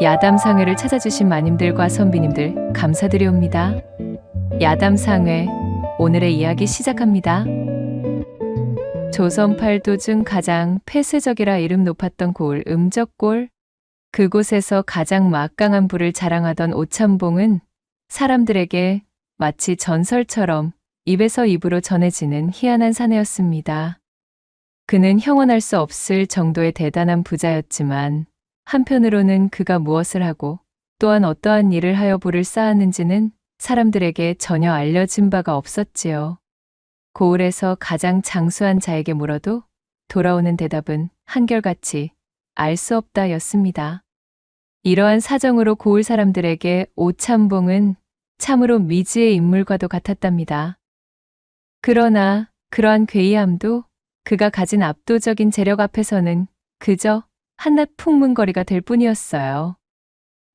야담상회를 찾아주신 마님들과 선비님들 감사드리옵니다. 야담상회 오늘의 이야기 시작합니다. 조선 팔도 중 가장 폐쇄적이라 이름 높았던 고을 음적골, 그곳에서 가장 막강한 부를 자랑하던 오참봉은 사람들에게 마치 전설처럼 입에서 입으로 전해지는 희한한 사내였습니다. 그는 형언할 수 없을 정도의 대단한 부자였지만 한편으로는 그가 무엇을 하고 또한 어떠한 일을 하여 부를 쌓았는지는 사람들에게 전혀 알려진 바가 없었지요. 고을에서 가장 장수한 자에게 물어도 돌아오는 대답은 한결같이 알 수 없다 였습니다. 이러한 사정으로 고을 사람들에게 오참봉은 참으로 미지의 인물과도 같았답니다. 그러나 그러한 괴이함도 그가 가진 압도적인 재력 앞에서는 그저 한낱 풍문거리가 될 뿐이었어요.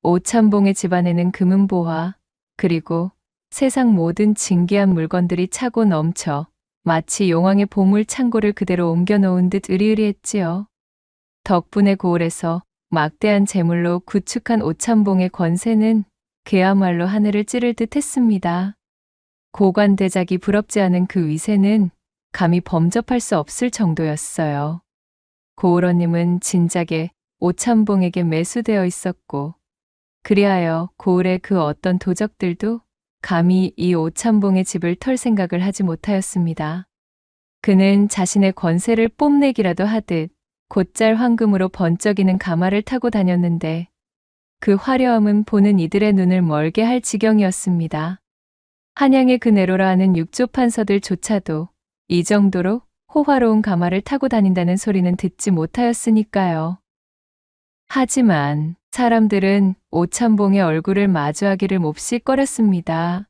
오참봉의 집안에는 금은보화 그리고 세상 모든 진귀한 물건들이 차고 넘쳐 마치 용왕의 보물 창고를 그대로 옮겨놓은 듯 으리으리했지요. 덕분에 고을에서 막대한 재물로 구축한 오참봉의 권세는 그야말로 하늘을 찌를 듯 했습니다. 고관대작이 부럽지 않은 그 위세는 감히 범접할 수 없을 정도였어요. 고을어님은 진작에 오참봉에게 매수되어 있었고 그리하여 고을의 그 어떤 도적들도 감히 이 오참봉의 집을 털 생각을 하지 못하였습니다. 그는 자신의 권세를 뽐내기라도 하듯 곧잘 황금으로 번쩍이는 가마를 타고 다녔는데 그 화려함은 보는 이들의 눈을 멀게 할 지경이었습니다. 한양의 그 내로라 하는 육조 판서들조차도 이 정도로 호화로운 가마를 타고 다닌다는 소리는 듣지 못하였으니까요. 하지만 사람들은 오참봉의 얼굴을 마주하기를 몹시 꺼렸습니다.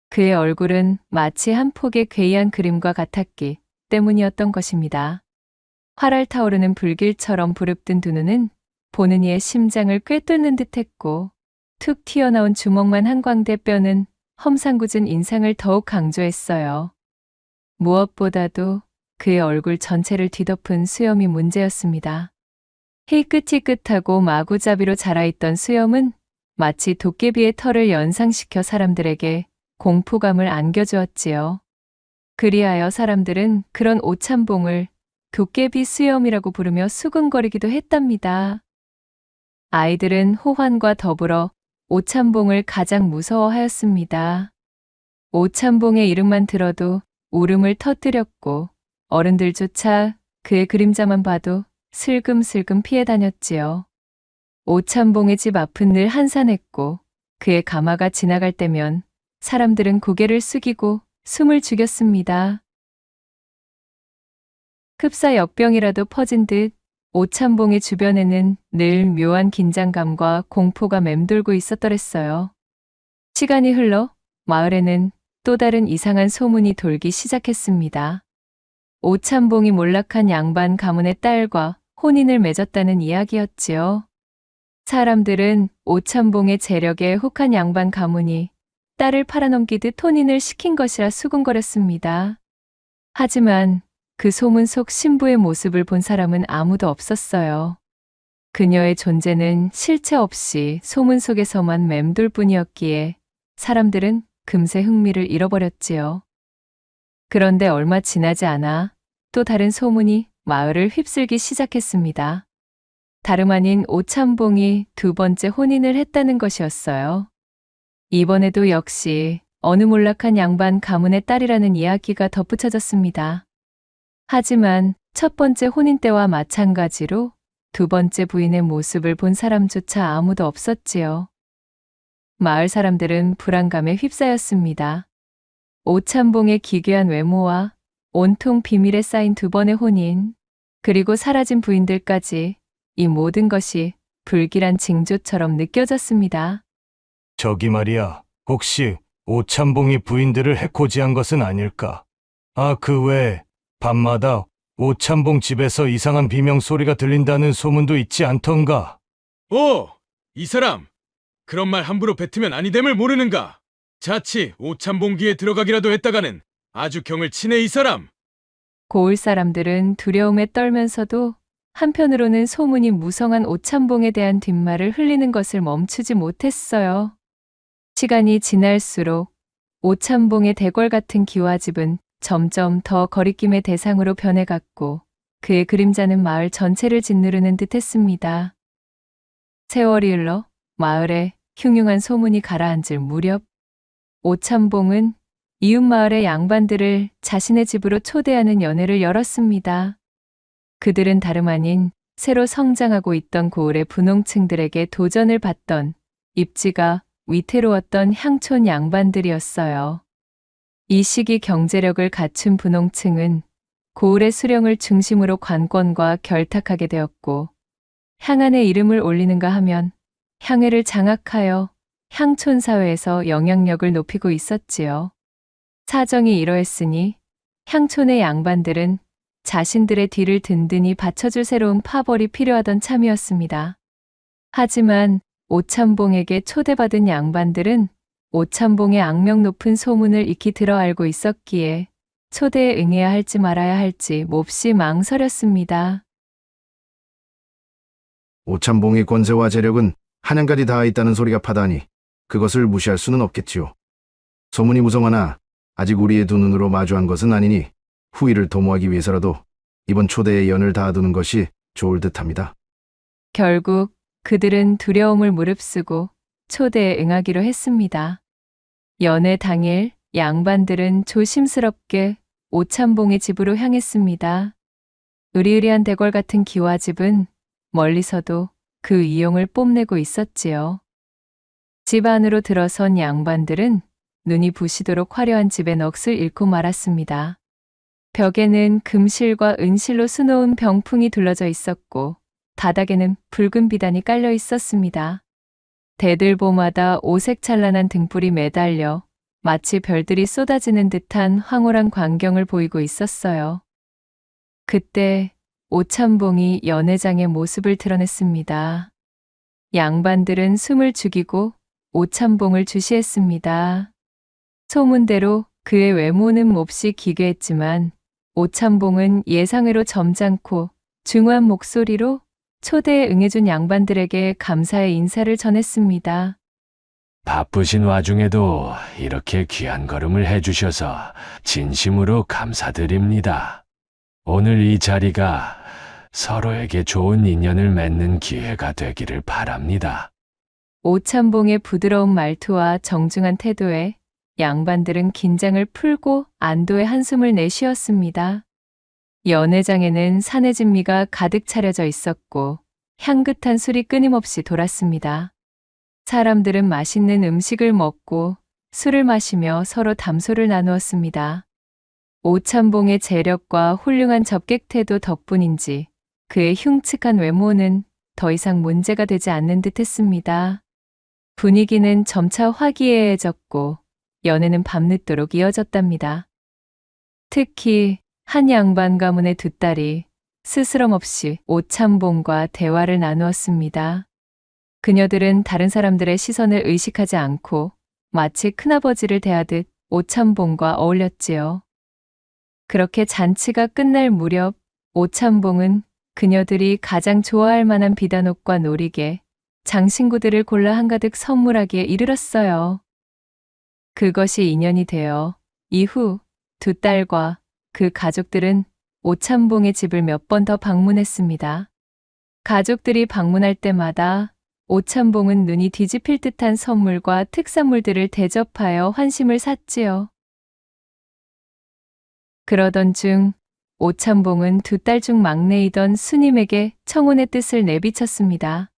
그의 얼굴은 마치 한 폭의 괴이한 그림과 같았기 때문이었던 것입니다. 활알 타오르는 불길처럼 부릅뜬 두 눈은 보는 이의 심장을 꿰뚫는 듯했고 툭 튀어나온 주먹만 한 광대 뼈는 험상궂은 인상을 더욱 강조했어요. 무엇보다도 그의 얼굴 전체를 뒤덮은 수염이 문제였습니다. 희끗희끗하고 마구잡이로 자라있던 수염은 마치 도깨비의 털을 연상시켜 사람들에게 공포감을 안겨주었지요. 그리하여 사람들은 그런 오참봉을 도깨비 수염이라고 부르며 수근거리기도 했답니다. 아이들은 호환과 더불어 오참봉을 가장 무서워하였습니다. 오참봉의 이름만 들어도 울음을 터뜨렸고 어른들조차 그의 그림자만 봐도 슬금슬금 피해 다녔지요. 오참봉의 집 앞은 늘 한산했고 그의 가마가 지나갈 때면 사람들은 고개를 숙이고 숨을 죽였습니다. 흡사 역병이라도 퍼진 듯 오참봉의 주변에는 늘 묘한 긴장감과 공포가 맴돌고 있었더랬어요. 시간이 흘러 마을에는 또 다른 이상한 소문이 돌기 시작했습니다. 오참봉이 몰락한 양반 가문의 딸과 혼인을 맺었다는 이야기였지요. 사람들은 오참봉의 재력에 혹한 양반 가문이 딸을 팔아넘기듯 혼인을 시킨 것이라 수군거렸습니다. 하지만 그 소문 속 신부의 모습을 본 사람은 아무도 없었어요. 그녀의 존재는 실체 없이 소문 속에서만 맴돌 뿐이었기에 사람들은 금세 흥미를 잃어버렸지요. 그런데 얼마 지나지 않아 또 다른 소문이 마을을 휩쓸기 시작했습니다. 다름 아닌 오참봉이 두 번째 혼인을 했다는 것이었어요. 이번에도 역시 어느 몰락한 양반 가문의 딸이라는 이야기가 덧붙여졌습니다. 하지만 첫 번째 혼인 때와 마찬가지로 두 번째 부인의 모습을 본 사람조차 아무도 없었지요. 마을 사람들은 불안감에 휩싸였습니다. 오참봉의 기괴한 외모와 온통 비밀에 쌓인 두 번의 혼인, 그리고 사라진 부인들까지 이 모든 것이 불길한 징조처럼 느껴졌습니다. 저기 말이야, 혹시 오참봉이 부인들을 해코지한 것은 아닐까? 아, 그 외에 밤마다 오참봉 집에서 이상한 비명 소리가 들린다는 소문도 있지 않던가? 이 사람! 그런 말 함부로 뱉으면 아니됨을 모르는가? 자칫 오참봉기에 들어가기라도 했다가는 아주 경을 치네 이 사람! 고을 사람들은 두려움에 떨면서도 한편으로는 소문이 무성한 오참봉에 대한 뒷말을 흘리는 것을 멈추지 못했어요. 시간이 지날수록 오참봉의 대궐 같은 기와집은 점점 더 거리낌의 대상으로 변해갔고 그의 그림자는 마을 전체를 짓누르는 듯했습니다. 세월이 흘러 마을에 흉흉한 소문이 가라앉을 무렵 오참봉은 이웃마을의 양반들을 자신의 집으로 초대하는 연회를 열었습니다. 그들은 다름 아닌 새로 성장하고 있던 고을의 분홍층들에게 도전을 받던 입지가 위태로웠던 향촌 양반들이었어요. 이 시기 경제력을 갖춘 분홍층은 고을의 수령을 중심으로 관권과 결탁하게 되었고 향안의 이름을 올리는가 하면 향회를 장악하여 향촌 사회에서 영향력을 높이고 있었지요. 사정이 이러했으니 향촌의 양반들은 자신들의 뒤를 든든히 받쳐줄 새로운 파벌이 필요하던 참이었습니다. 하지만 오참봉에게 초대받은 양반들은 오참봉의 악명 높은 소문을 익히 들어 알고 있었기에 초대에 응해야 할지 말아야 할지 몹시 망설였습니다. 오참봉의 권세와 재력은 한양까지 닿아 있다는 소리가 파다하니 그것을 무시할 수는 없겠지요. 소문이 무성하나 아직 우리의 두 눈으로 마주한 것은 아니니 후일을 도모하기 위해서라도 이번 초대에 연을 다하두는 것이 좋을 듯합니다. 결국 그들은 두려움을 무릅쓰고 초대에 응하기로 했습니다. 연회 당일 양반들은 조심스럽게 오참봉의 집으로 향했습니다. 으리으리한 대궐 같은 기와집은 멀리서도 그 이용을 뽐내고 있었지요. 집 안으로 들어선 양반들은 눈이 부시도록 화려한 집의 넋을 잃고 말았습니다. 벽에는 금실과 은실로 수놓은 병풍이 둘러져 있었고 바닥에는 붉은 비단이 깔려 있었습니다. 대들보마다 오색찬란한 등불이 매달려 마치 별들이 쏟아지는 듯한 황홀한 광경을 보이고 있었어요. 그때 오참봉이 연회장의 모습을 드러냈습니다. 양반들은 숨을 죽이고 오참봉을 주시했습니다. 소문대로 그의 외모는 몹시 기괴했지만 오참봉은 예상외로 점잖고 중후한 목소리로 초대에 응해준 양반들에게 감사의 인사를 전했습니다. 바쁘신 와중에도 이렇게 귀한 걸음을 해주셔서 진심으로 감사드립니다. 오늘 이 자리가 서로에게 좋은 인연을 맺는 기회가 되기를 바랍니다. 오참봉의 부드러운 말투와 정중한 태도에 양반들은 긴장을 풀고 안도의 한숨을 내쉬었습니다. 연회장에는 산의 진미가 가득 차려져 있었고 향긋한 술이 끊임없이 돌았습니다. 사람들은 맛있는 음식을 먹고 술을 마시며 서로 담소를 나누었습니다. 오참봉의 재력과 훌륭한 접객 태도 덕분인지 그의 흉측한 외모는 더 이상 문제가 되지 않는 듯했습니다. 분위기는 점차 화기애애해졌고 연애는 밤늦도록 이어졌답니다. 특히 한 양반 가문의 두 딸이 스스럼 없이 오참봉과 대화를 나누었습니다. 그녀들은 다른 사람들의 시선을 의식하지 않고 마치 큰아버지를 대하듯 오참봉과 어울렸지요. 그렇게 잔치가 끝날 무렵 오참봉은 그녀들이 가장 좋아할 만한 비단옷과 놀이개, 장신구들을 골라 한가득 선물하기에 이르렀어요. 그것이 인연이 되어 이후 두 딸과 그 가족들은 오참봉의 집을 몇 번 더 방문했습니다. 가족들이 방문할 때마다 오참봉은 눈이 뒤집힐 듯한 선물과 특산물들을 대접하여 환심을 샀지요. 그러던 중 오참봉은 두 딸 중 막내이던 수님에게 청혼의 뜻을 내비쳤습니다.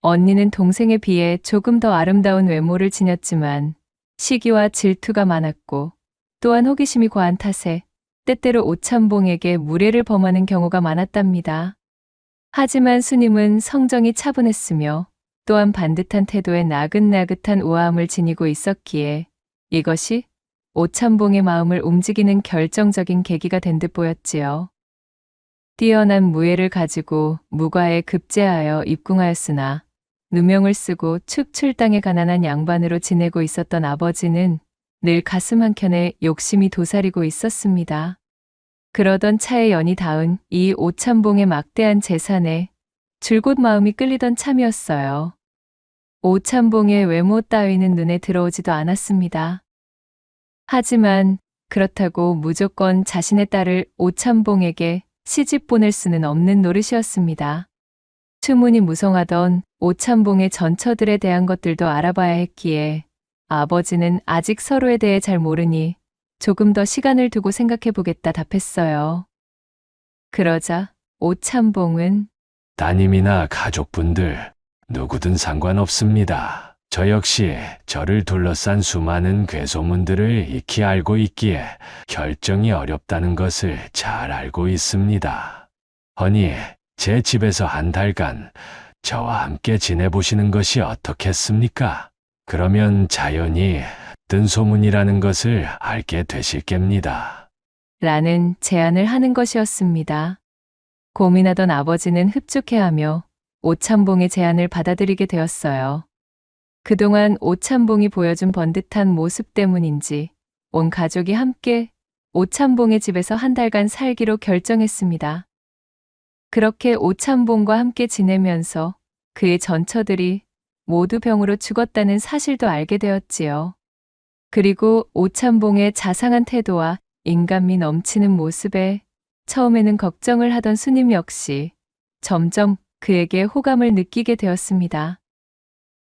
언니는 동생에 비해 조금 더 아름다운 외모를 지녔지만 시기와 질투가 많았고 또한 호기심이 과한 탓에 때때로 오참봉에게 무례를 범하는 경우가 많았답니다. 하지만 수님은 성정이 차분했으며 또한 반듯한 태도에 나긋나긋한 우아함을 지니고 있었기에 이것이 오참봉의 마음을 움직이는 결정적인 계기가 된 듯 보였지요. 뛰어난 무예를 가지고 무과에 급제하여 입궁하였으나 누명을 쓰고 축출당에 가난한 양반으로 지내고 있었던 아버지는 늘 가슴 한켠에 욕심이 도사리고 있었습니다. 그러던 차에 연이 닿은 이 오찬봉의 막대한 재산에 줄곧 마음이 끌리던 참이었어요. 오찬봉의 외모 따위는 눈에 들어오지도 않았습니다. 하지만 그렇다고 무조건 자신의 딸을 오찬봉에게 시집 보낼 수는 없는 노릇이었습니다. 추문이 무성하던 오찬봉의 전처들에 대한 것들도 알아봐야 했기에 아버지는 아직 서로에 대해 잘 모르니 조금 더 시간을 두고 생각해 보겠다 답했어요. 그러자 오찬봉은 따님이나 가족분들 누구든 상관없습니다. 저 역시 저를 둘러싼 수많은 괴소문들을 익히 알고 있기에 결정이 어렵다는 것을 잘 알고 있습니다. 허니 제 집에서 한 달간 저와 함께 지내보시는 것이 어떻겠습니까? 그러면 자연히 뜬 소문이라는 것을 알게 되실 겁니다. 라는 제안을 하는 것이었습니다. 고민하던 아버지는 흡족해하며 오찬봉의 제안을 받아들이게 되었어요. 그동안 오찬봉이 보여준 번듯한 모습 때문인지 온 가족이 함께 오찬봉의 집에서 한 달간 살기로 결정했습니다. 그렇게 오찬봉과 함께 지내면서 그의 전처들이 모두 병으로 죽었다는 사실도 알게 되었지요. 그리고 오찬봉의 자상한 태도와 인간미 넘치는 모습에 처음에는 걱정을 하던 수님 역시 점점 그에게 호감을 느끼게 되었습니다.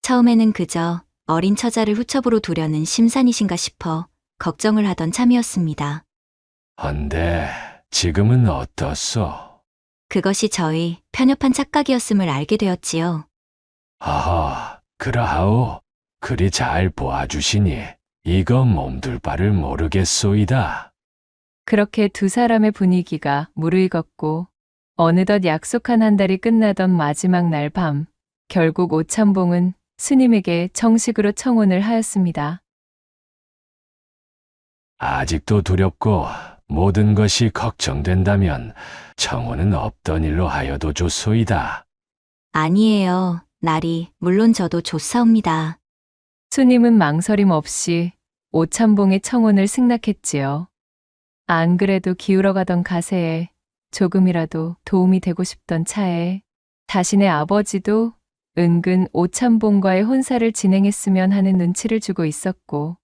처음에는 그저 어린 처자를 후첩으로 두려는 심산이신가 싶어 걱정을 하던 참이었습니다. 헌데 지금은 어떻소? 그것이 저희 편협한 착각이었음을 알게 되었지요. 하하, 그러하오. 그리 잘 보아주시니 이거 몸둘 바를 모르겠소이다. 그렇게 두 사람의 분위기가 무르익었고 어느덧 약속한 한 달이 끝나던 마지막 날 밤, 결국 오찬봉은 스님에게 정식으로 청혼을 하였습니다. 아직도 두렵고 모든 것이 걱정된다면 청혼은 없던 일로 하여도 좋소이다. 아니에요. 날이 물론 저도 좋사옵니다. 수님은 망설임 없이 오찬봉의 청혼을 승낙했지요. 안 그래도 기울어가던 가세에 조금이라도 도움이 되고 싶던 차에 자신의 아버지도 은근 오찬봉과의 혼사를 진행했으면 하는 눈치를 주고 있었고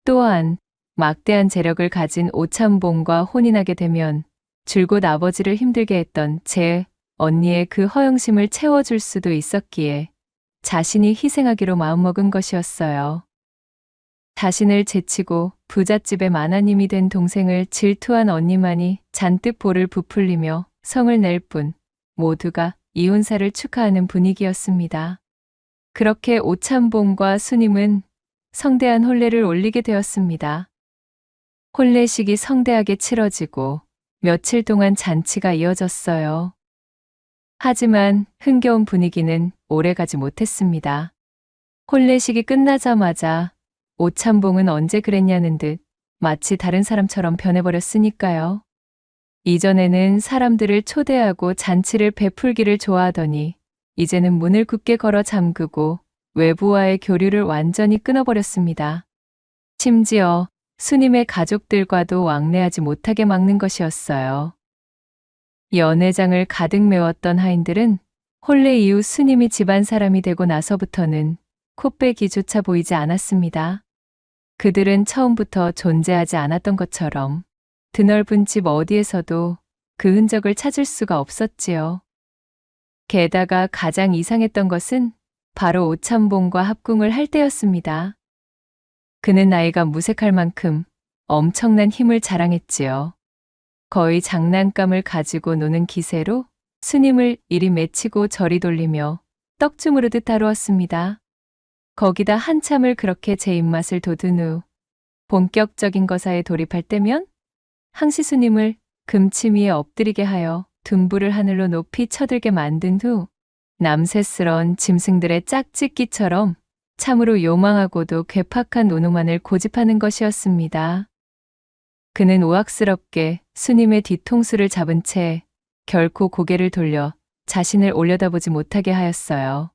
또한 막대한 재력을 가진 오찬봉과 혼인하게 되면 줄곧 아버지를 힘들게 했던 제 언니의 그 허영심을 채워줄 수도 있었기에 자신이 희생하기로 마음먹은 것이었어요. 자신을 제치고 부잣집의 마나님이 된 동생을 질투한 언니만이 잔뜩 볼을 부풀리며 성을 낼 뿐 모두가 이혼사를 축하하는 분위기였습니다. 그렇게 오찬봉과 수님은 성대한 혼례를 올리게 되었습니다. 혼례식이 성대하게 치러지고 며칠 동안 잔치가 이어졌어요. 하지만 흥겨운 분위기는 오래가지 못했습니다. 혼례식이 끝나자마자 오찬봉은 언제 그랬냐는 듯 마치 다른 사람처럼 변해버렸으니까요. 이전에는 사람들을 초대하고 잔치를 베풀기를 좋아하더니 이제는 문을 굳게 걸어 잠그고 외부와의 교류를 완전히 끊어버렸습니다. 심지어 스님의 가족들과도 왕래하지 못하게 막는 것이었어요. 연회장을 가득 메웠던 하인들은 혼례 이후 스님이 집안 사람이 되고 나서부터는 코빼기조차 보이지 않았습니다. 그들은 처음부터 존재하지 않았던 것처럼 드넓은 집 어디에서도 그 흔적을 찾을 수가 없었지요. 게다가 가장 이상했던 것은 바로 오찬봉과 합궁을 할 때였습니다. 그는 나이가 무색할 만큼 엄청난 힘을 자랑했지요. 거의 장난감을 가지고 노는 기세로 스님을 이리 맺히고 저리 돌리며 떡주무르듯 다루었습니다. 거기다 한참을 그렇게 제 입맛을 돋은 후 본격적인 거사에 돌입할 때면 항시 스님을 금침 위에 엎드리게 하여 둔부를 하늘로 높이 쳐들게 만든 후 남새스런 짐승들의 짝짓기처럼 참으로 요망하고도 괴팍한 노노만을 고집하는 것이었습니다. 그는 우악스럽게 스님의 뒤통수를 잡은 채 결코 고개를 돌려 자신을 올려다보지 못하게 하였어요.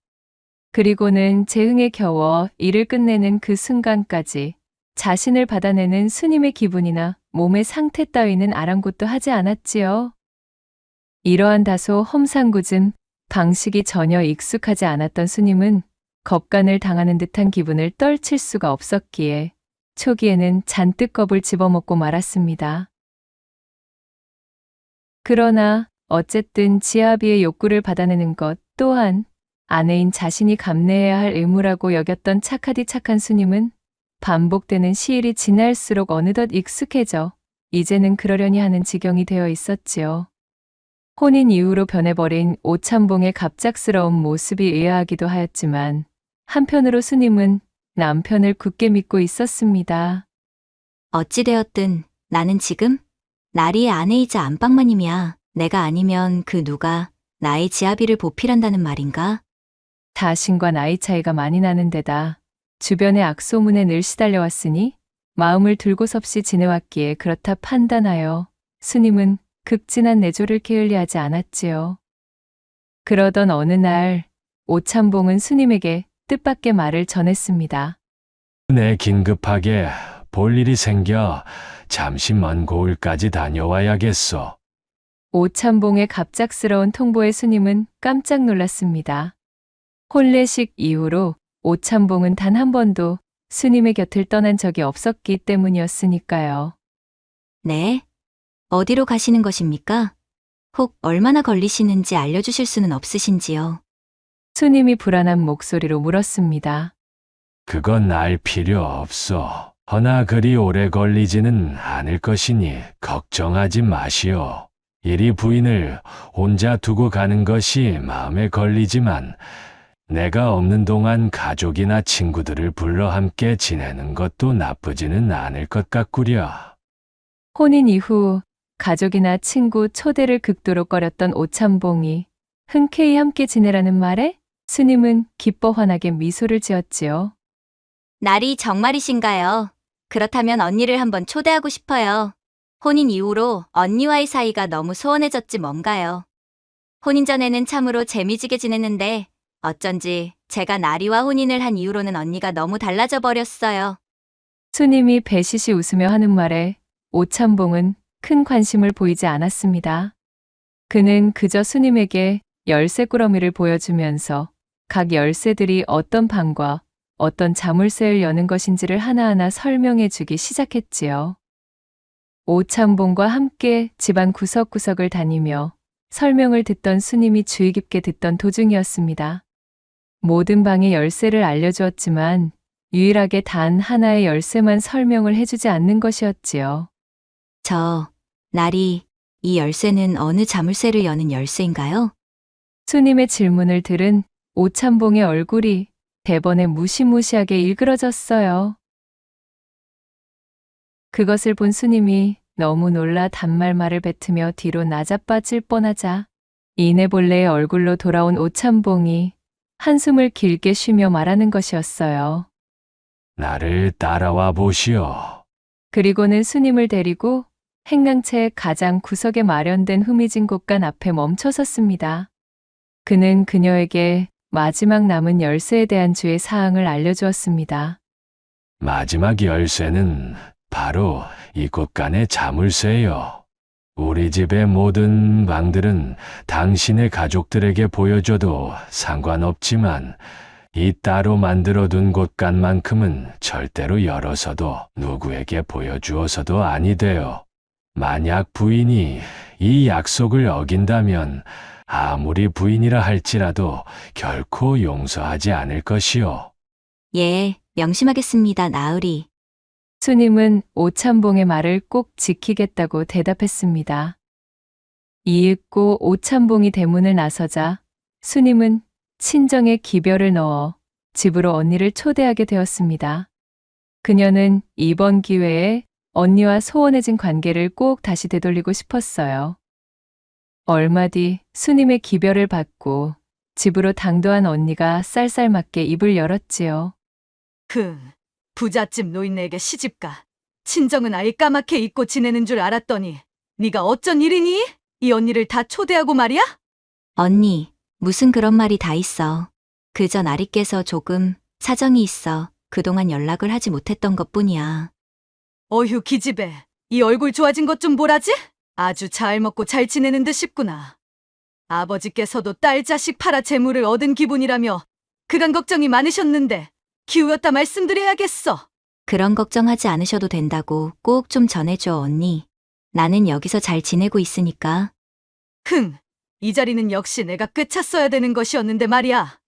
그리고는 제 흥에 겨워 일을 끝내는 그 순간까지 자신을 받아내는 스님의 기분이나 몸의 상태 따위는 아랑곳도 하지 않았지요. 이러한 다소 험상궂은 방식이 전혀 익숙하지 않았던 스님은 겁간을 당하는 듯한 기분을 떨칠 수가 없었기에 초기에는 잔뜩 겁을 집어먹고 말았습니다. 그러나 어쨌든 지아비의 욕구를 받아내는 것 또한 아내인 자신이 감내해야 할 의무라고 여겼던 착하디 착한 스님은 반복되는 시일이 지날수록 어느덧 익숙해져 이제는 그러려니 하는 지경이 되어 있었지요. 혼인 이후로 변해버린 오참봉의 갑작스러운 모습이 의아하기도 하였지만 한편으로 스님은 남편을 굳게 믿고 있었습니다. 어찌되었든 나는 지금 나리의 아내이자 안방마님이야. 내가 아니면 그 누가 나의 지아비를 보필한다는 말인가? 자신과 나이 차이가 많이 나는 데다 주변의 악소문에 늘 시달려왔으니 마음을 들고섭시 지내왔기에 그렇다 판단하여 스님은 극진한 내조를 게을리하지 않았지요. 그러던 어느 날 오참봉은 스님에게 뜻밖의 말을 전했습니다. 내 긴급하게 볼 일이 생겨 잠시 먼 고을까지 다녀와야겠소. 오참봉의 갑작스러운 통보에 스님은 깜짝 놀랐습니다. 혼례식 이후로 오참봉은 단 한 번도 스님의 곁을 떠난 적이 없었기 때문이었으니까요. 네. 어디로 가시는 것입니까? 혹 얼마나 걸리시는지 알려주실 수는 없으신지요? 스님이 불안한 목소리로 물었습니다. 그건 알 필요 없소. 허나 그리 오래 걸리지는 않을 것이니 걱정하지 마시오. 이리 부인을 혼자 두고 가는 것이 마음에 걸리지만 내가 없는 동안 가족이나 친구들을 불러 함께 지내는 것도 나쁘지는 않을 것 같구려. 혼인 이후 가족이나 친구 초대를 극도로 꺼렸던 오참봉이 흔쾌히 함께 지내라는 말에 스님은 기뻐 환하게 미소를 지었지요. 날이 정말이신가요? 그렇다면 언니를 한번 초대하고 싶어요. 혼인 이후로 언니와의 사이가 너무 소원해졌지 뭔가요. 혼인 전에는 참으로 재미지게 지냈는데 어쩐지 제가 나리와 혼인을 한 이후로는 언니가 너무 달라져 버렸어요. 스님이 배시시 웃으며 하는 말에 오참봉은 큰 관심을 보이지 않았습니다. 그는 그저 스님에게 열쇠 꾸러미를 보여주면서 각 열쇠들이 어떤 방과 어떤 자물쇠를 여는 것인지를 하나하나 설명해 주기 시작했지요. 오참봉과 함께 집안 구석구석을 다니며 설명을 듣던 스님이 주의 깊게 듣던 도중이었습니다. 모든 방의 열쇠를 알려주었지만 유일하게 단 하나의 열쇠만 설명을 해주지 않는 것이었지요. 나리, 이 열쇠는 어느 자물쇠를 여는 열쇠인가요? 스님의 질문을 들은 오참봉의 얼굴이 대번에 무시무시하게 일그러졌어요. 그것을 본 스님이 너무 놀라 단말말을 뱉으며 뒤로 나자빠질 뻔하자 이내볼레의 얼굴로 돌아온 오참봉이 한숨을 길게 쉬며 말하는 것이었어요. 나를 따라와 보시오. 그리고는 스님을 데리고 행강채 가장 구석에 마련된 흐미진 곳간 앞에 멈춰 섰습니다. 그는 그녀에게 마지막 남은 열쇠에 대한 주의 사항을 알려주었습니다. 마지막 열쇠는 바로 이 곳간의 자물쇠요. 우리 집의 모든 방들은 당신의 가족들에게 보여줘도 상관없지만 이 따로 만들어둔 곳간만큼은 절대로 열어서도 누구에게 보여주어서도 아니 돼요. 만약 부인이 이 약속을 어긴다면 아무리 부인이라 할지라도 결코 용서하지 않을 것이요. 예, 명심하겠습니다, 나으리. 스님은 오참봉의 말을 꼭 지키겠다고 대답했습니다. 이윽고 오참봉이 대문을 나서자 스님은 친정에 기별을 넣어 집으로 언니를 초대하게 되었습니다. 그녀는 이번 기회에 언니와 소원해진 관계를 꼭 다시 되돌리고 싶었어요. 얼마 뒤 스님의 기별을 받고 집으로 당도한 언니가 쌀쌀맞게 입을 열었지요. 부잣집 노인네에게 시집가. 친정은 아예 까맣게 잊고 지내는 줄 알았더니 네가 어쩐 일이니? 이 언니를 다 초대하고 말이야? 언니, 무슨 그런 말이 다 있어. 그저 나리께서 조금 사정이 있어 그동안 연락을 하지 못했던 것뿐이야. 어휴, 기집애. 이 얼굴 좋아진 것 좀 보라지? 아주 잘 먹고 잘 지내는 듯 싶구나. 아버지께서도 딸 자식 팔아 재물을 얻은 기분이라며 그간 걱정이 많으셨는데 기우였다 말씀드려야겠어. 그런 걱정하지 않으셔도 된다고 꼭 좀 전해줘, 언니. 나는 여기서 잘 지내고 있으니까. 흥, 이 자리는 역시 내가 꿰찼어야 되는 것이었는데 말이야.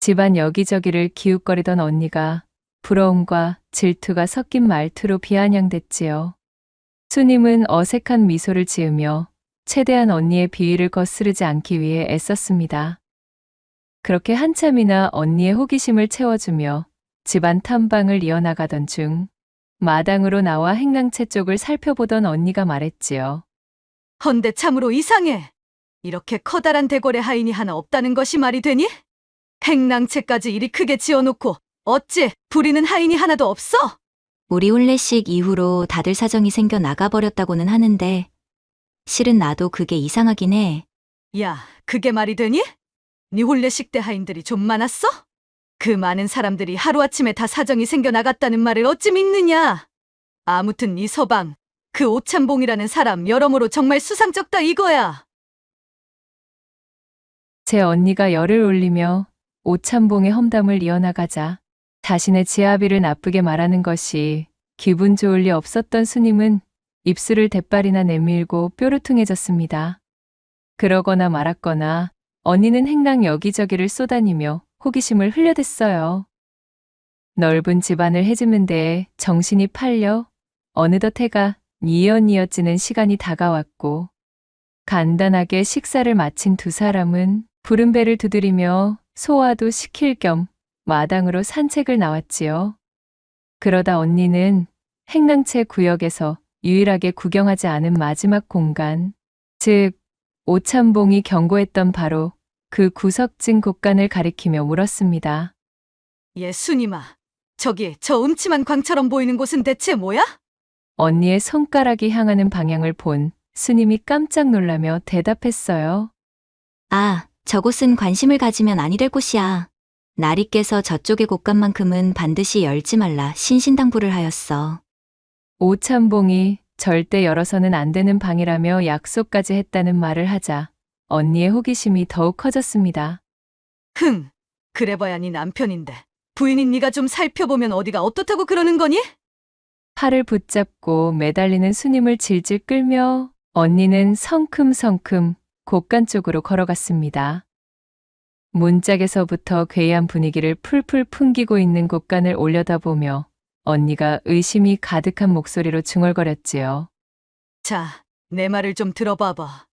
집안 여기저기를 기웃거리던 언니가 부러움과 질투가 섞인 말투로 비아냥댔지요. 수님은 어색한 미소를 지으며 최대한 언니의 비위를 거스르지 않기 위해 애썼습니다. 그렇게 한참이나 언니의 호기심을 채워주며 집안 탐방을 이어나가던 중 마당으로 나와 행랑채 쪽을 살펴보던 언니가 말했지요. 헌데 참으로 이상해. 이렇게 커다란 대궐에 하인이 하나 없다는 것이 말이 되니? 행랑채까지 이리 크게 지어놓고 어찌 부리는 하인이 하나도 없어? 우리 혼례식 이후로 다들 사정이 생겨 나가버렸다고는 하는데 실은 나도 그게 이상하긴 해. 야, 그게 말이 되니? 네 혼례식 때 하인들이 좀 많았어? 그 많은 사람들이 하루아침에 다 사정이 생겨 나갔다는 말을 어찌 믿느냐? 아무튼 네 서방, 그 오찬봉이라는 사람 여러모로 정말 수상쩍다 이거야. 제 언니가 열을 올리며 오찬봉의 험담을 이어나가자 자신의 지아비를 나쁘게 말하는 것이 기분 좋을 리 없었던 수님은 입술을 대빨이나 내밀고 뾰루퉁해졌습니다. 그러거나 말았거나 언니는 행랑 여기저기를 쏘다니며 호기심을 흘려댔어요. 넓은 집안을 헤집는 데에 정신이 팔려 어느덧 해가 뉘엿뉘엿지는 시간이 다가왔고 간단하게 식사를 마친 두 사람은 부른 배를 두드리며 소화도 시킬 겸 마당으로 산책을 나왔지요. 그러다 언니는 행랑채 구역에서 유일하게 구경하지 않은 마지막 공간, 즉 오찬봉이 경고했던 바로 그 구석진 곳간을 가리키며 물었습니다. 예, 수님아. 저기 저 음침한 광처럼 보이는 곳은 대체 뭐야? 언니의 손가락이 향하는 방향을 본 스님이 깜짝 놀라며 대답했어요. 아, 저곳은 관심을 가지면 아니 될 곳이야. 날이 깨서 저쪽의 곳간만큼은 반드시 열지 말라 신신당부를 하였어. 오찬봉이 절대 열어서는 안 되는 방이라며 약속까지 했다는 말을 하자 언니의 호기심이 더욱 커졌습니다. 흥, 그래봐야 네 남편인데 부인인 네가 좀 살펴보면 어디가 어떻다고 그러는 거니? 팔을 붙잡고 매달리는 수님을 질질 끌며 언니는 성큼성큼 곳간 쪽으로 걸어갔습니다. 문짝에서부터 괴이한 분위기를 풀풀 풍기고 있는 곳간을 올려다보며 언니가 의심이 가득한 목소리로 중얼거렸지요. 자, 내 말을 좀 들어봐봐.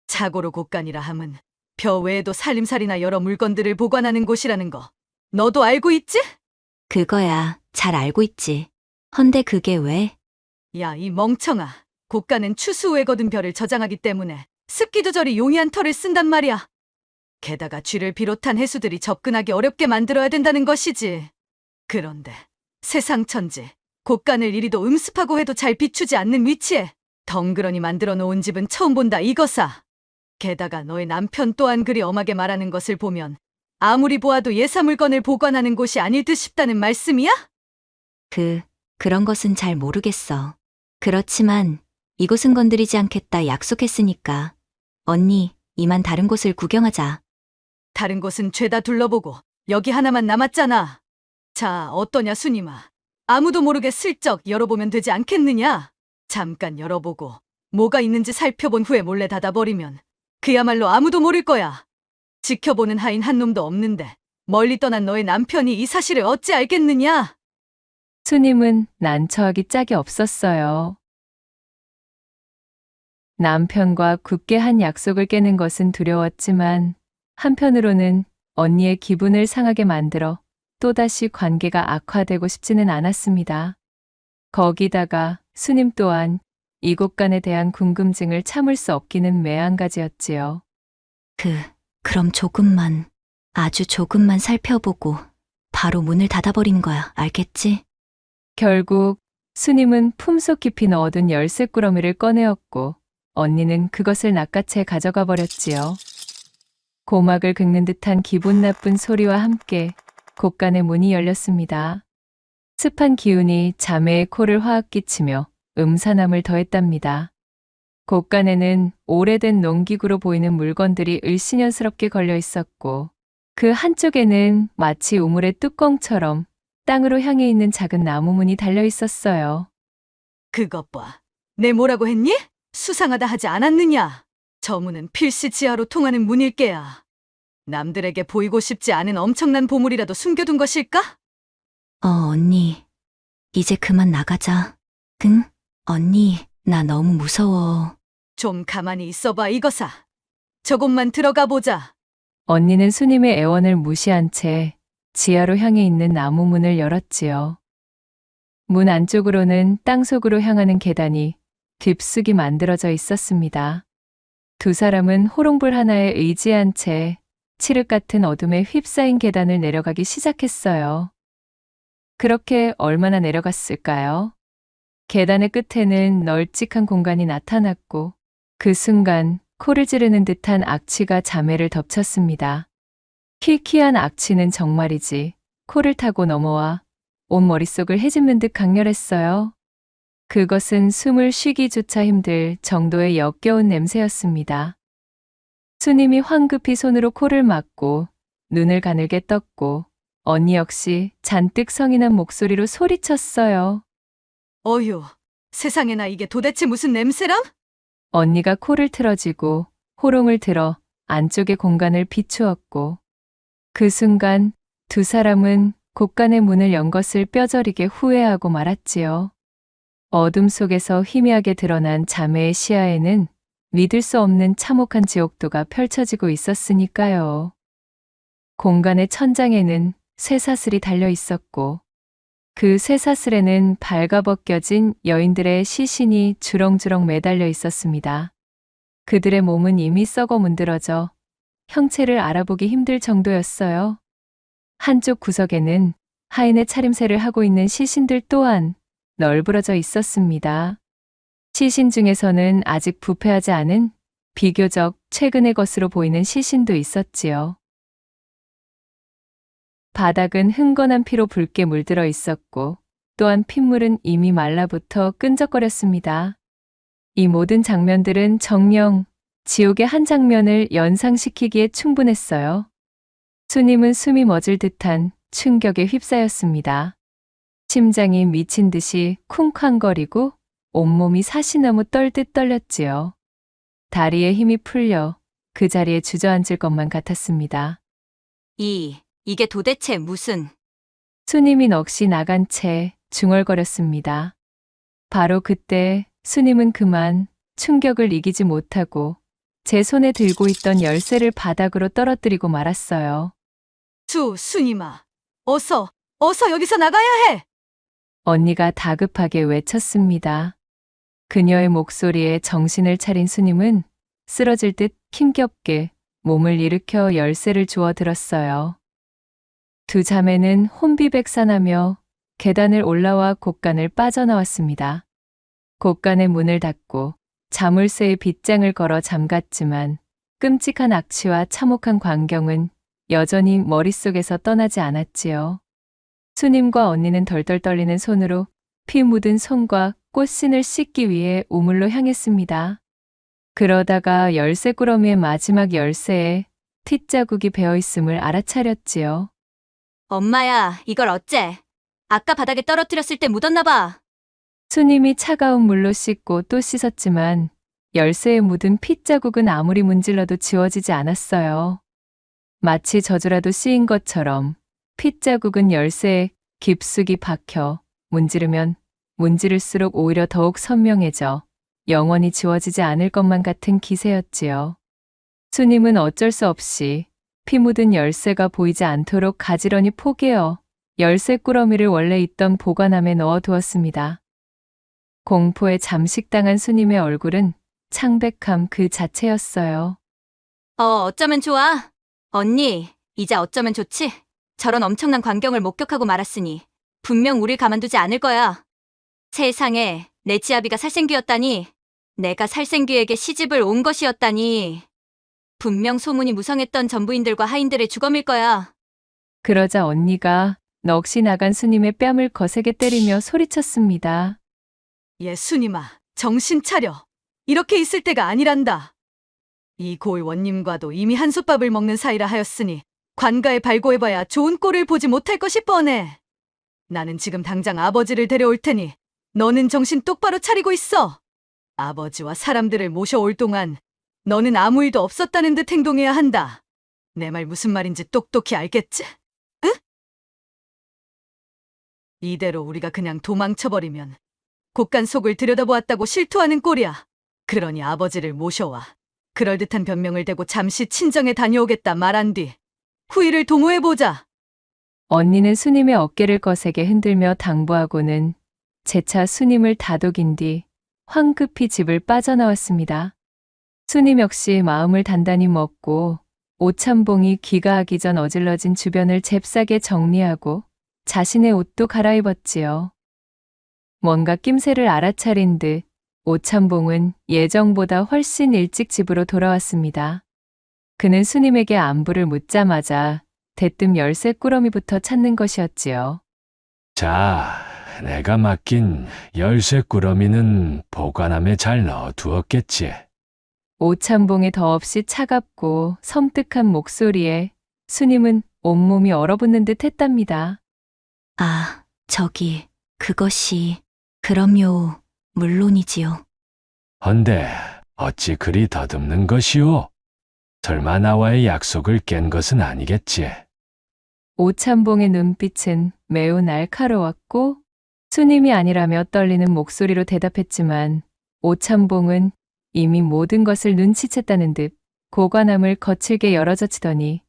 자고로 곳간이라 함은 벼 외에도 살림살이나 여러 물건들을 보관하는 곳이라는 거 너도 알고 있지? 그거야 잘 알고 있지. 헌데 그게 왜? 야, 이 멍청아. 곳간은 추수 후에 거둔 벼를 저장하기 때문에 습기 조절이 용이한 털을 쓴단 말이야. 게다가 쥐를 비롯한 해수들이 접근하기 어렵게 만들어야 된다는 것이지. 그런데 세상 천지, 곳간을 이리도 음습하고 해도 잘 비추지 않는 위치에 덩그러니 만들어 놓은 집은 처음 본다 이거사. 게다가 너의 남편 또한 그리 엄하게 말하는 것을 보면 아무리 보아도 예사 물건을 보관하는 곳이 아닐 듯 싶다는 말씀이야? 그런 것은 잘 모르겠어. 그렇지만 이곳은 건드리지 않겠다 약속했으니까. 언니, 이만 다른 곳을 구경하자. 다른 곳은 죄다 둘러보고 여기 하나만 남았잖아. 자, 어떠냐 수님아. 아무도 모르게 슬쩍 열어보면 되지 않겠느냐? 잠깐 열어보고 뭐가 있는지 살펴본 후에 몰래 닫아버리면 그야말로 아무도 모를 거야. 지켜보는 하인 한 놈도 없는데 멀리 떠난 너의 남편이 이 사실을 어찌 알겠느냐? 수님은 난처하기 짝이 없었어요. 남편과 굳게 한 약속을 깨는 것은 두려웠지만 한편으로는 언니의 기분을 상하게 만들어 또다시 관계가 악화되고 싶지는 않았습니다. 거기다가 수님 또한 이곳간에 대한 궁금증을 참을 수 없기는 매한가지였지요. 그럼 조금만, 아주 조금만 살펴보고 바로 문을 닫아버리는 거야. 알겠지? 결국 수님은 품속 깊이 넣어둔 열쇠꾸러미를 꺼내었고 언니는 그것을 낚아채 가져가 버렸지요. 고막을 긁는 듯한 기분 나쁜 소리와 함께 곳간의 문이 열렸습니다. 습한 기운이 자매의 코를 화학 끼치며 음산함을 더했답니다. 곳간에는 오래된 농기구로 보이는 물건들이 을씨년스럽게 걸려 있었고 그 한쪽에는 마치 우물의 뚜껑처럼 땅으로 향해 있는 작은 나무문이 달려 있었어요. 그것 봐. 내 뭐라고 했니? 수상하다 하지 않았느냐? 저 문은 필시 지하로 통하는 문일 게야. 남들에게 보이고 싶지 않은 엄청난 보물이라도 숨겨둔 것일까? 언니. 이제 그만 나가자. 응? 언니, 나 너무 무서워. 좀 가만히 있어봐, 이거사. 저곳만 들어가 보자. 언니는 수님의 애원을 무시한 채 지하로 향해 있는 나무 문을 열었지요. 문 안쪽으로는 땅속으로 향하는 계단이 깊숙이 만들어져 있었습니다. 두 사람은 호롱불 하나에 의지한 채 칠흑 같은 어둠에 휩싸인 계단을 내려가기 시작했어요. 그렇게 얼마나 내려갔을까요? 계단의 끝에는 널찍한 공간이 나타났고 그 순간 코를 찌르는 듯한 악취가 자매를 덮쳤습니다. 희귀한 악취는 정말이지 코를 타고 넘어와 온 머릿속을 헤집는 듯 강렬했어요. 그것은 숨을 쉬기조차 힘들 정도의 역겨운 냄새였습니다. 수님이 황급히 손으로 코를 막고 눈을 가늘게 떴고 언니 역시 잔뜩 성이 난 목소리로 소리쳤어요. 어휴, 세상에나 이게 도대체 무슨 냄새람? 언니가 코를 틀어쥐고 호롱을 들어 안쪽의 공간을 비추었고 그 순간 두 사람은 곳간의 문을 연 것을 뼈저리게 후회하고 말았지요. 어둠 속에서 희미하게 드러난 자매의 시야에는 믿을 수 없는 참혹한 지옥도가 펼쳐지고 있었으니까요. 공간의 천장에는 쇠사슬이 달려 있었고 그 쇠사슬에는 발가벗겨진 여인들의 시신이 주렁주렁 매달려 있었습니다. 그들의 몸은 이미 썩어 문드러져 형체를 알아보기 힘들 정도였어요. 한쪽 구석에는 하인의 차림새를 하고 있는 시신들 또한 널브러져 있었습니다. 시신 중에서는 아직 부패하지 않은 비교적 최근의 것으로 보이는 시신도 있었지요. 바닥은 흥건한 피로 붉게 물들어 있었고 또한 핏물은 이미 말라붙어 끈적거렸습니다. 이 모든 장면들은 정녕 지옥의 한 장면을 연상시키기에 충분했어요. 수님은 숨이 멎을 듯한 충격에 휩싸였습니다. 심장이 미친 듯이 쿵쾅거리고 온몸이 사시나무 떨듯 떨렸지요. 다리에 힘이 풀려 그 자리에 주저앉을 것만 같았습니다. 이게 도대체 무슨... 수님이 넋이 나간 채 중얼거렸습니다. 바로 그때 수님은 그만 충격을 이기지 못하고 제 손에 들고 있던 열쇠를 바닥으로 떨어뜨리고 말았어요. 수님아. 어서 여기서 나가야 해! 언니가 다급하게 외쳤습니다. 그녀의 목소리에 정신을 차린 수님은 쓰러질 듯 힘겹게 몸을 일으켜 열쇠를 주워 들었어요. 두 자매는 혼비백산하며 계단을 올라와 곳간을 빠져나왔습니다. 곳간의 문을 닫고 자물쇠의 빗장을 걸어 잠갔지만 끔찍한 악취와 참혹한 광경은 여전히 머릿속에서 떠나지 않았지요. 수님과 언니는 덜덜 떨리는 손으로 피 묻은 손과 꽃신을 씻기 위해 우물로 향했습니다. 그러다가 열쇠 꾸러미의 마지막 열쇠에 핏자국이 배어 있음을 알아차렸지요. 엄마야, 이걸 어째? 아까 바닥에 떨어뜨렸을 때 묻었나 봐. 수님이 차가운 물로 씻고 또 씻었지만 열쇠에 묻은 핏자국은 아무리 문질러도 지워지지 않았어요. 마치 젖으라도 씌인 것처럼 핏자국은 열쇠에 깊숙이 박혀 문지르면 문지를수록 오히려 더욱 선명해져 영원히 지워지지 않을 것만 같은 기세였지요. 수님은 어쩔 수 없이 피 묻은 열쇠가 보이지 않도록 가지런히 포개어 열쇠 꾸러미를 원래 있던 보관함에 넣어두었습니다. 공포에 잠식당한 수님의 얼굴은 창백함 그 자체였어요. 어쩌면 좋아. 언니, 이제 어쩌면 좋지? 저런 엄청난 광경을 목격하고 말았으니 분명 우릴 가만두지 않을 거야. 세상에, 내 지아비가 살생귀였다니. 내가 살생귀에게 시집을 온 것이었다니. 분명 소문이 무성했던 전부인들과 하인들의 주검일 거야. 그러자 언니가 넋이 나간 스님의 뺨을 거세게 때리며 소리쳤습니다. 예수님아, 정신 차려. 이렇게 있을 때가 아니란다. 이 고을 원님과도 이미 한솥밥을 먹는 사이라 하였으니 관가에 발고해봐야 좋은 꼴을 보지 못할 것이 뻔해. 나는 지금 당장 아버지를 데려올 테니 너는 정신 똑바로 차리고 있어. 아버지와 사람들을 모셔올 동안 너는 아무 일도 없었다는 듯 행동해야 한다. 내 말 무슨 말인지 똑똑히 알겠지? 응? 이대로 우리가 그냥 도망쳐버리면 곳간 속을 들여다보았다고 실토하는 꼴이야. 그러니 아버지를 모셔와 그럴듯한 변명을 대고 잠시 친정에 다녀오겠다 말한 뒤 후일을 도모해보자. 언니는 스님의 어깨를 거세게 흔들며 당부하고는 재차 스님을 다독인 뒤 황급히 집을 빠져나왔습니다. 스님 역시 마음을 단단히 먹고 오참봉이 귀가하기 전 어질러진 주변을 잽싸게 정리하고 자신의 옷도 갈아입었지요. 뭔가 낌새를 알아차린 듯 오참봉은 예정보다 훨씬 일찍 집으로 돌아왔습니다. 그는 스님에게 안부를 묻자마자 대뜸 열쇠 꾸러미부터 찾는 것이었지요. 자, 내가 맡긴 열쇠 꾸러미는 보관함에 잘 넣어두었겠지. 오참봉의 더없이 차갑고 섬뜩한 목소리에 스님은 온몸이 얼어붙는 듯 했답니다. 아, 저기, 그것이, 그럼요, 물론이지요. 헌데 어찌 그리 더듬는 것이오? 설마 나와의 약속을 깬 것은 아니겠지? 오참봉의 눈빛은 매우 날카로웠고 스님이 아니라며 떨리는 목소리로 대답했지만 오참봉은 이미 모든 것을 눈치챘다는 듯 고관함을 거칠게 열어젖히더니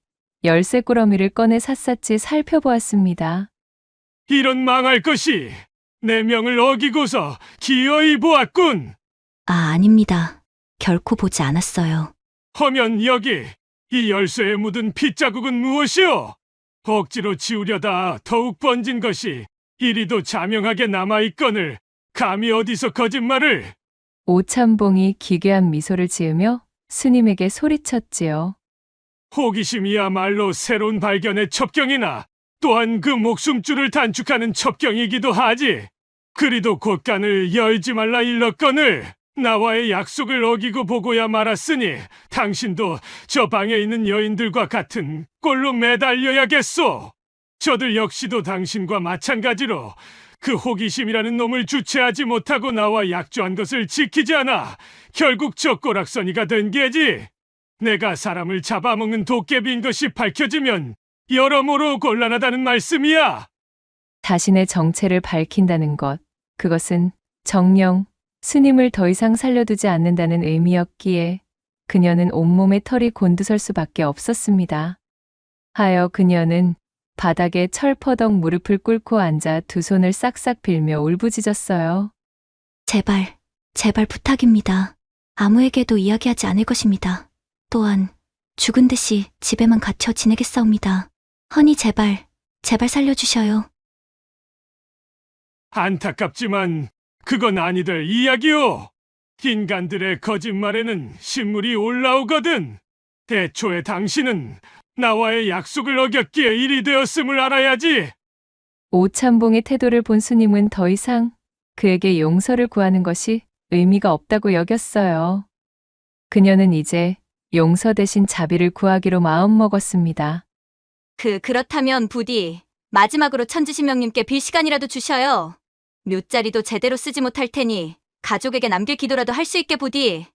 열쇠 꾸러미를 꺼내 샅샅이 살펴보았습니다. 이런 망할 것이 내 명을 어기고서 기어이 보았군. 아, 아닙니다. 결코 보지 않았어요. 허면 여기 이 열쇠에 묻은 핏자국은 무엇이오? 억지로 지우려다 더욱 번진 것이 이리도 자명하게 남아있거늘 감히 어디서 거짓말을. 오참봉이 기괴한 미소를 지으며 스님에게 소리쳤지요. 호기심이야말로 새로운 발견의 첩경이나 또한 그 목숨줄을 단축하는 첩경이기도 하지. 그리도 곳간을 열지 말라 일렀거늘 나와의 약속을 어기고 보고야 말았으니 당신도 저 방에 있는 여인들과 같은 꼴로 매달려야겠소. 저들 역시도 당신과 마찬가지로 그 호기심이라는 놈을 주체하지 못하고 나와 약조한 것을 지키지 않아 결국 저 꼬락서니가 된 게지. 내가 사람을 잡아먹는 도깨비인 것이 밝혀지면 여러모로 곤란하다는 말씀이야. 자신의 정체를 밝힌다는 것, 그것은 정녕 스님을 더 이상 살려두지 않는다는 의미였기에 그녀는 온몸에 털이 곤두설 수밖에 없었습니다. 하여 그녀는 바닥에 철퍼덕 무릎을 꿇고 앉아 두 손을 싹싹 빌며 울부짖었어요. 제발, 제발 부탁입니다. 아무에게도 이야기하지 않을 것입니다. 또한 죽은 듯이 집에만 갇혀 지내겠사옵니다. 허니 제발, 제발 살려주셔요. 안타깝지만 그건 아니될 이야기요. 인간들의 거짓말에는 신물이 올라오거든. 애초에 당신은 나와의 약속을 어겼기에 일이 되었음을 알아야지. 오참봉의 태도를 본 스님은 더 이상 그에게 용서를 구하는 것이 의미가 없다고 여겼어요. 그녀는 이제 용서 대신 자비를 구하기로 마음먹었습니다. 그렇다면 부디 마지막으로 천지신명님께 빌 시간이라도 주셔요. 묘자리도 제대로 쓰지 못할 테니 가족에게 남길 기도라도 할 수 있게 부디.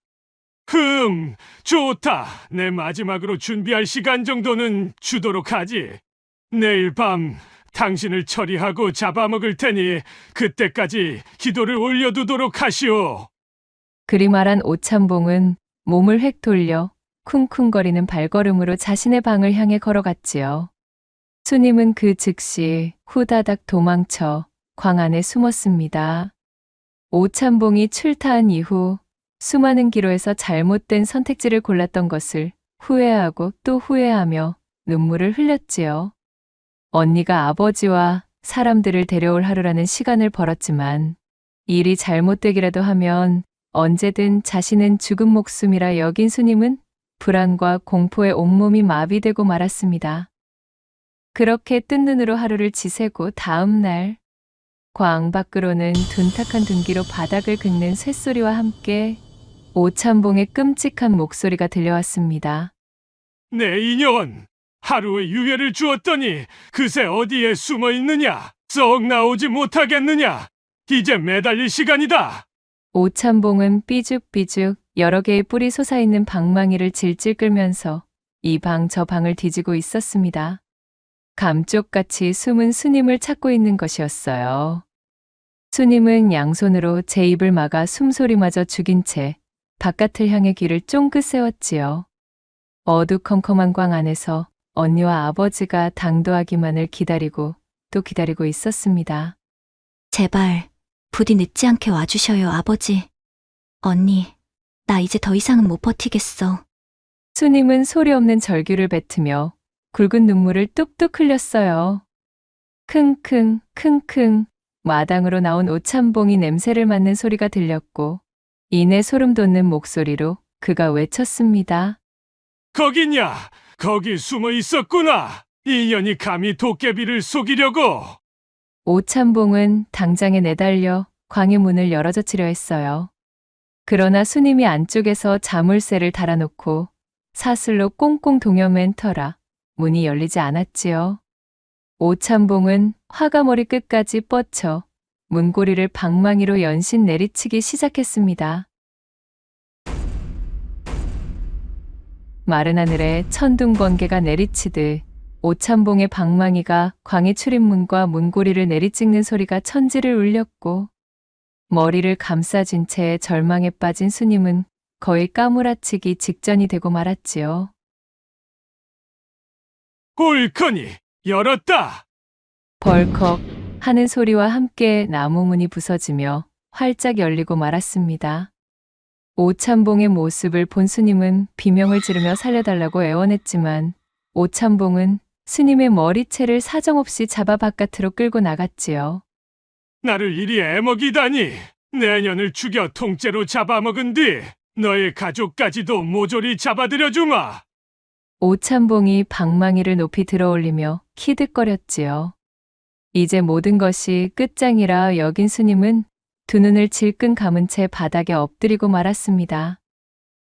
좋다. 내 마지막으로 준비할 시간 정도는 주도록 하지. 내일 밤 당신을 처리하고 잡아먹을 테니 그때까지 기도를 올려두도록 하시오. 그리 말한 오참봉은 몸을 획 돌려 쿵쿵거리는 발걸음으로 자신의 방을 향해 걸어갔지요. 스님은 그 즉시 후다닥 도망쳐 광 안에 숨었습니다. 오참봉이 출타한 이후 수많은 기로에서 잘못된 선택지를 골랐던 것을 후회하고 또 후회하며 눈물을 흘렸지요. 언니가 아버지와 사람들을 데려올 하루라는 시간을 벌었지만 일이 잘못되기라도 하면 언제든 자신은 죽은 목숨이라 여긴 스님은 불안과 공포에 온몸이 마비되고 말았습니다. 그렇게 뜬 눈으로 하루를 지새고 다음 날 광 밖으로는 둔탁한 둔기로 바닥을 긁는 쇳소리와 함께 오찬봉의 끔찍한 목소리가 들려왔습니다. 내 인연! 하루의 유예를 주었더니 그새 어디에 숨어 있느냐? 썩 나오지 못하겠느냐? 이제 매달릴 시간이다! 오찬봉은 삐죽삐죽 여러 개의 뿔이 솟아있는 방망이를 질질 끌면서 이 방 저 방을 뒤지고 있었습니다. 감쪽같이 숨은 스님을 찾고 있는 것이었어요. 스님은 양손으로 제 입을 막아 숨소리마저 죽인 채 바깥을 향해 귀를 쫑긋 세웠지요. 어두컴컴한 광 안에서 언니와 아버지가 당도하기만을 기다리고 또 기다리고 있었습니다. 제발 부디 늦지 않게 와주셔요, 아버지. 언니, 나 이제 더 이상은 못 버티겠어. 스님은 소리 없는 절규를 뱉으며 굵은 눈물을 뚝뚝 흘렸어요. 킁킁 킁킁 마당으로 나온 오찬봉이 냄새를 맡는 소리가 들렸고 이내 소름 돋는 목소리로 그가 외쳤습니다. 거기냐? 거기 숨어 있었구나! 인연이 감히 도깨비를 속이려고! 오찬봉은 당장에 내달려 광의 문을 열어젖히려 했어요. 그러나 스님이 안쪽에서 자물쇠를 달아놓고 사슬로 꽁꽁 동여맨 터라 문이 열리지 않았지요. 오찬봉은 화가머리 끝까지 뻗쳐 문고리를 방망이로 연신 내리치기 시작했습니다. 마른 하늘에 천둥번개가 내리치듯 오찬봉의 방망이가 광의 출입문과 문고리를 내리찍는 소리가 천지를 울렸고 머리를 감싸진 채 절망에 빠진 스님은 거의 까무라치기 직전이 되고 말았지요. 옳거니 열었다! 벌컥 하는 소리와 함께 나무 문이 부서지며 활짝 열리고 말았습니다. 오찬봉의 모습을 본 스님은 비명을 지르며 살려달라고 애원했지만 오찬봉은 스님의 머리채를 사정없이 잡아 바깥으로 끌고 나갔지요. 나를 이리 애먹이다니! 내년을 죽여 통째로 잡아먹은 뒤 너의 가족까지도 모조리 잡아들여주마! 오찬봉이 방망이를 높이 들어올리며 키득거렸지요. 이제 모든 것이 끝장이라 여긴 스님은 두 눈을 질끈 감은 채 바닥에 엎드리고 말았습니다.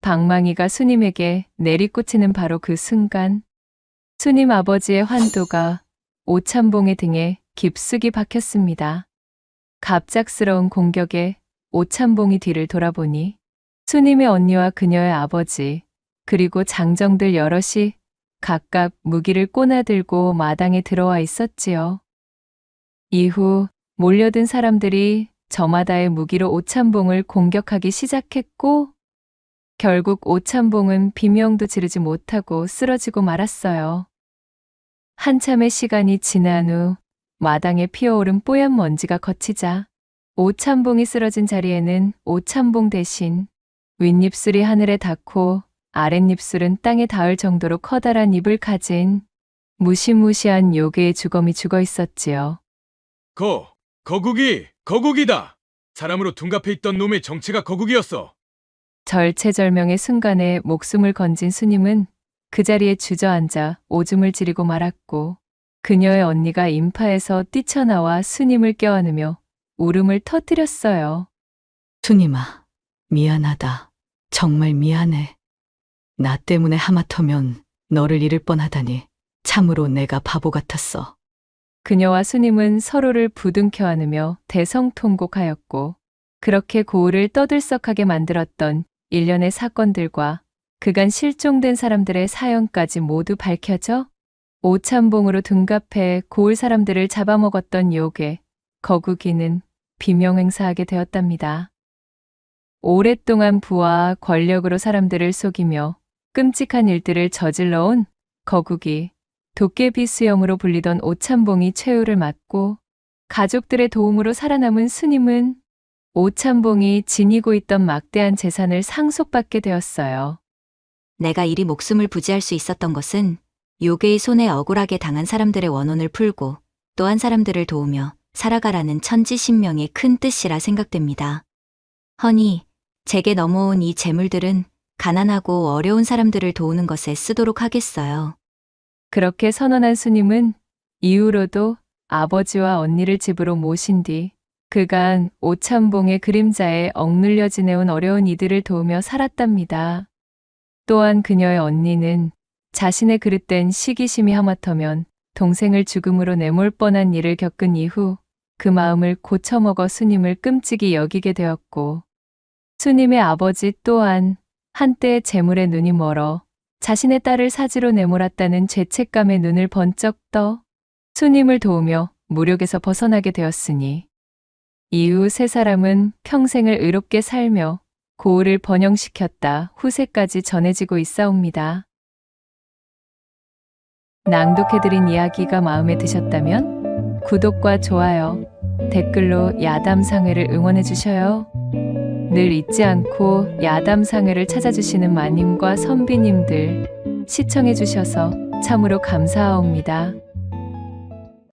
방망이가 스님에게 내리꽂히는 바로 그 순간 스님 아버지의 환도가 오찬봉의 등에 깊숙이 박혔습니다. 갑작스러운 공격에 오찬봉이 뒤를 돌아보니 스님의 언니와 그녀의 아버지 그리고 장정들 여럿이 각각 무기를 꼬나들고 마당에 들어와 있었지요. 이후 몰려든 사람들이 저마다의 무기로 오찬봉을 공격하기 시작했고 결국 오찬봉은 비명도 지르지 못하고 쓰러지고 말았어요. 한참의 시간이 지난 후 마당에 피어오른 뽀얀 먼지가 걷히자 오찬봉이 쓰러진 자리에는 오찬봉 대신 윗입술이 하늘에 닿고 아랫입술은 땅에 닿을 정도로 커다란 입을 가진 무시무시한 요괴의 주검이 죽어 있었지요. 거국이다! 사람으로 둔갑해 있던 놈의 정체가 거국이었어! 절체절명의 순간에 목숨을 건진 스님은 그 자리에 주저앉아 오줌을 지리고 말았고 그녀의 언니가 인파에서 뛰쳐나와 스님을 껴안으며 울음을 터뜨렸어요. 스님아, 미안하다. 정말 미안해. 나 때문에 하마터면 너를 잃을 뻔하다니 참으로 내가 바보 같았어. 그녀와 스님은 서로를 부둥켜 안으며 대성통곡하였고 그렇게 고을을 떠들썩하게 만들었던 일련의 사건들과 그간 실종된 사람들의 사연까지 모두 밝혀져 오찬봉으로 둔갑해 고을 사람들을 잡아먹었던 요괴 거국이는 비명행사하게 되었답니다. 오랫동안 부와 권력으로 사람들을 속이며 끔찍한 일들을 저질러온 거국이 도깨비 수염으로 불리던 오찬봉이 최후를 맞고 가족들의 도움으로 살아남은 스님은 오찬봉이 지니고 있던 막대한 재산을 상속받게 되었어요. 내가 이리 목숨을 부지할 수 있었던 것은 요괴의 손에 억울하게 당한 사람들의 원혼을 풀고 또한 사람들을 도우며 살아가라는 천지신명의 큰 뜻이라 생각됩니다. 허니, 제게 넘어온 이 재물들은 가난하고 어려운 사람들을 도우는 것에 쓰도록 하겠어요. 그렇게 선언한 스님은 이후로도 아버지와 언니를 집으로 모신 뒤 그간 오찬봉의 그림자에 억눌려 지내온 어려운 이들을 도우며 살았답니다. 또한 그녀의 언니는 자신의 그릇된 시기심이 하마터면 동생을 죽음으로 내몰 뻔한 일을 겪은 이후 그 마음을 고쳐먹어 수님을 끔찍이 여기게 되었고, 수님의 아버지 또한 한때 재물에 눈이 멀어 자신의 딸을 사지로 내몰았다는 죄책감에 눈을 번쩍 떠 수님을 도우며 무력에서 벗어나게 되었으니, 이후 세 사람은 평생을 의롭게 살며 고을을 번영시켰다 후세까지 전해지고 있사옵니다. 낭독해드린 이야기가 마음에 드셨다면 구독과 좋아요, 댓글로 야담상회를 응원해 주셔요. 늘 잊지 않고 야담상회를 찾아주시는 마님과 선비님들 시청해 주셔서 참으로 감사하옵니다.